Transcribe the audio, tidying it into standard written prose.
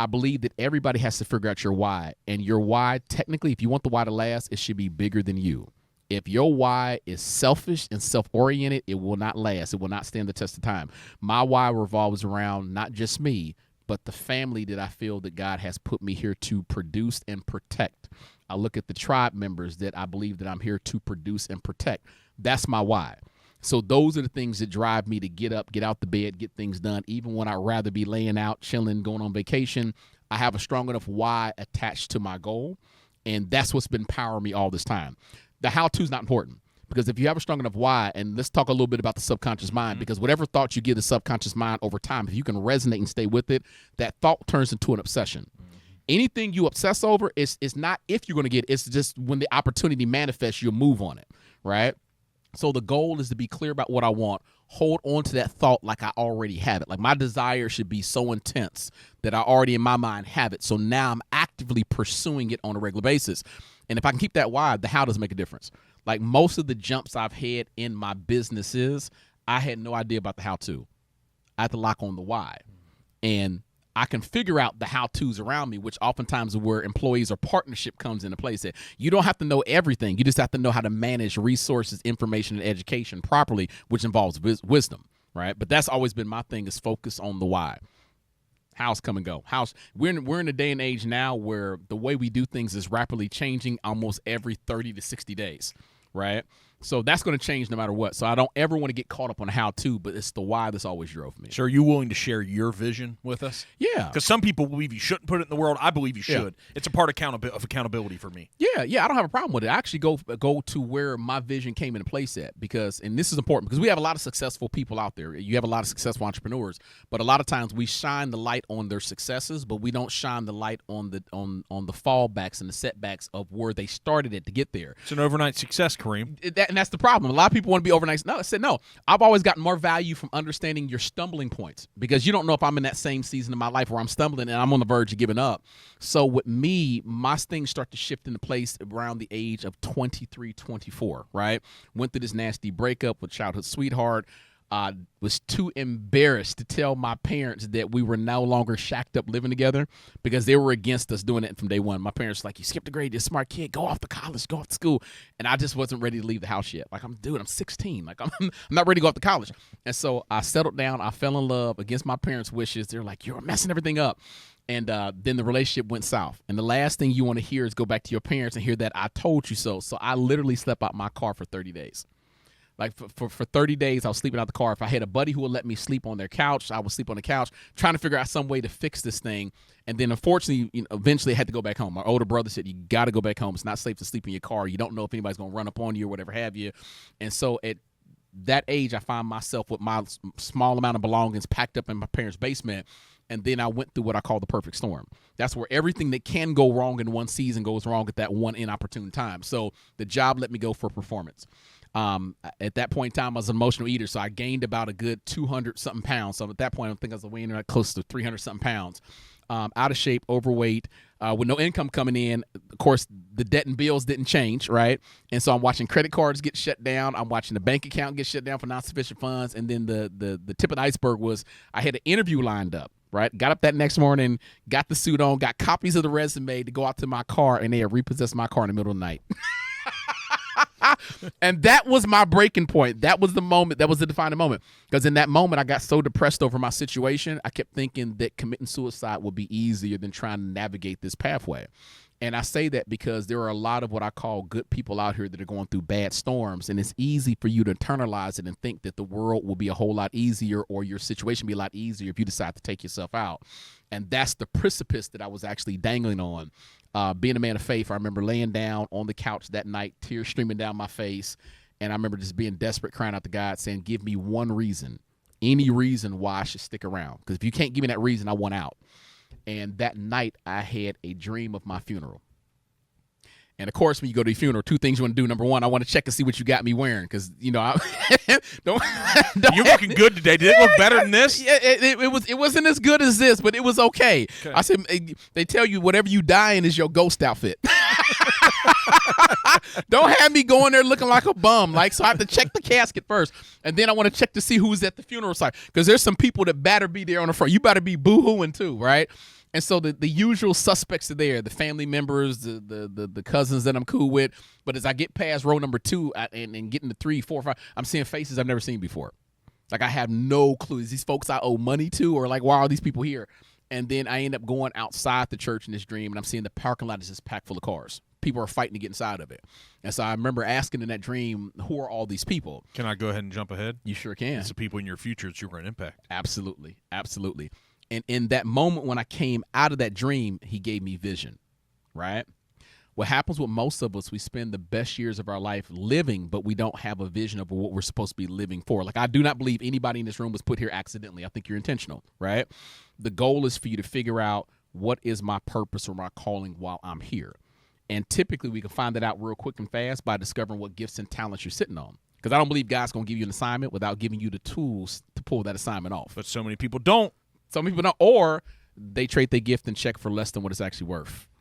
I believe that everybody has to figure out your why. And your why, technically, if you want the why to last, it should be bigger than you. If your why is selfish and self-oriented, it will not last. It will not stand the test of time. My why revolves around not just me, but the family that I feel that God has put me here to produce and protect. I look at the tribe members that I believe that I'm here to produce and protect. That's my why. So those are the things that drive me to get up, get out the bed, get things done. Even when I'd rather be laying out, chilling, going on vacation, I have a strong enough why attached to my goal. And that's what's been powering me all this time. The how-to is not important, because if you have a strong enough why, and let's talk a little bit about the subconscious mind, because whatever thoughts you give the subconscious mind over time, if you can resonate and stay with it, that thought turns into an obsession. Anything you obsess over is not if you're going to get it, it's just when the opportunity manifests, you'll move on it, right? So the goal is to be clear about what I want, hold on to that thought like I already have it. Like my desire should be so intense that I already in my mind have it. So now I'm actively pursuing it on a regular basis. And if I can keep that why, the how doesn't make a difference. Like most of the jumps I've had in my businesses, I had no idea about the how-to. I had to lock on the why. And I can figure out the how-tos around me, which oftentimes is where employees or partnership comes into place. That you don't have to know everything. You just have to know how to manage resources, information, and education properly, which involves wisdom, right? But that's always been my thing, is focus on the why. How's come and go? We're in a day and age now where the way we do things is rapidly changing almost every 30 to 60 days, right? So that's going to change no matter what. So I don't ever want to get caught up on how to, but it's the why that's always drove me. So are you willing to share your vision with us? Yeah. Because some people believe you shouldn't put it in the world. I believe you should. Yeah. It's a part of accountability for me. Yeah, I don't have a problem with it. I actually go to where my vision came into place at, because, and this is important, because we have a lot of successful people out there. You have a lot of successful entrepreneurs, but a lot of times we shine the light on their successes, but we don't shine the light on the fallbacks and the setbacks of where they started it to get there. It's an overnight success, Kareem. And that's the problem. A lot of people want to be overnight. No, I said no. I've always gotten more value from understanding your stumbling points, because you don't know if I'm in that same season of my life where I'm stumbling and I'm on the verge of giving up. So with me, my things start to shift into place around the age of 23, 24, right? Went through this nasty breakup with childhood sweetheart. Was too embarrassed to tell my parents that we were no longer shacked up living together, because they were against us doing it from day one. My parents were like, you skipped a grade, you're a smart kid, go off to college, go off to school. And I just wasn't ready to leave the house yet. Like, I'm 16. Like, I'm not ready to go off to college. And so I settled down. I fell in love against my parents' wishes. They're like, you're messing everything up. And then the relationship went south. And the last thing you want to hear is go back to your parents and hear that I told you so. So I literally slept out my car for 30 days. Like for 30 days, I was sleeping out the car. If I had a buddy who would let me sleep on their couch, I would sleep on the couch, trying to figure out some way to fix this thing. And then, unfortunately, eventually I had to go back home. My older brother said, you got to go back home. It's not safe to sleep in your car. You don't know if anybody's going to run up on you or whatever have you. And so at that age, I find myself with my small amount of belongings packed up in my parents' basement. And then I went through what I call the perfect storm. That's where everything that can go wrong in one season goes wrong at that one inopportune time. So the job let me go for performance. At that point in time, I was an emotional eater, so I gained about a good 200-something pounds. So at that point, I think I was weighing like close to 300-something pounds. Out of shape, overweight, with no income coming in. Of course, the debt and bills didn't change, right? And so I'm watching credit cards get shut down. I'm watching the bank account get shut down for non-sufficient funds. And then the tip of the iceberg was I had an interview lined up, right? Got up that next morning, got the suit on, got copies of the resume to go out to my car, and they had repossessed my car in the middle of the night. And that was my breaking point. That was the moment. That was the defining moment. Because in that moment, I got so depressed over my situation, I kept thinking that committing suicide would be easier than trying to navigate this pathway. And I say that because there are a lot of what I call good people out here that are going through bad storms, and it's easy for you to internalize it and think that the world will be a whole lot easier or your situation be a lot easier if you decide to take yourself out. And that's the precipice that I was actually dangling on. Being a man of faith, I remember laying down on the couch that night, tears streaming down my face, and I remember just being desperate, crying out to God, saying, give me one reason, any reason why I should stick around. Because if you can't give me that reason, I want out. And that night, I had a dream of my funeral. And, of course, when you go to a funeral, two things you want to do. Number one, I want to check and see what you got me wearing because, you know, you're looking good today. Did it look better than this? It wasn't as good as this, but it was okay. I said, they tell you whatever you die in is your ghost outfit. Don't have me going there looking like a bum. Like, so I have to check the casket first. And then I want to check to see who's at the funeral site because there's some people that better be there on the front. You better be boo-hooing too, right? And so the usual suspects are there, the family members, the cousins that I'm cool with. But as I get past row number 2 and getting to 3, 4, 5, I'm seeing faces I've never seen before. Like I have no clue. Is these folks I owe money to, or like why are these people here? And then I end up going outside the church in this dream, and I'm seeing the parking lot is just packed full of cars. People are fighting to get inside of it. And so I remember asking in that dream, who are all these people? Can I go ahead and jump ahead? You sure can. It's the people in your future that you're going to impact. Absolutely. Absolutely. And in that moment when I came out of that dream, he gave me vision, right? What happens with most of us, we spend the best years of our life living, but we don't have a vision of what we're supposed to be living for. Like, I do not believe anybody in this room was put here accidentally. I think you're intentional, right? The goal is for you to figure out what is my purpose or my calling while I'm here. And typically we can find that out real quick and fast by discovering what gifts and talents you're sitting on. Because I don't believe God's going to give you an assignment without giving you the tools to pull that assignment off. But so many people don't. Some people don't, or they trade their gift and check for less than what it's actually worth.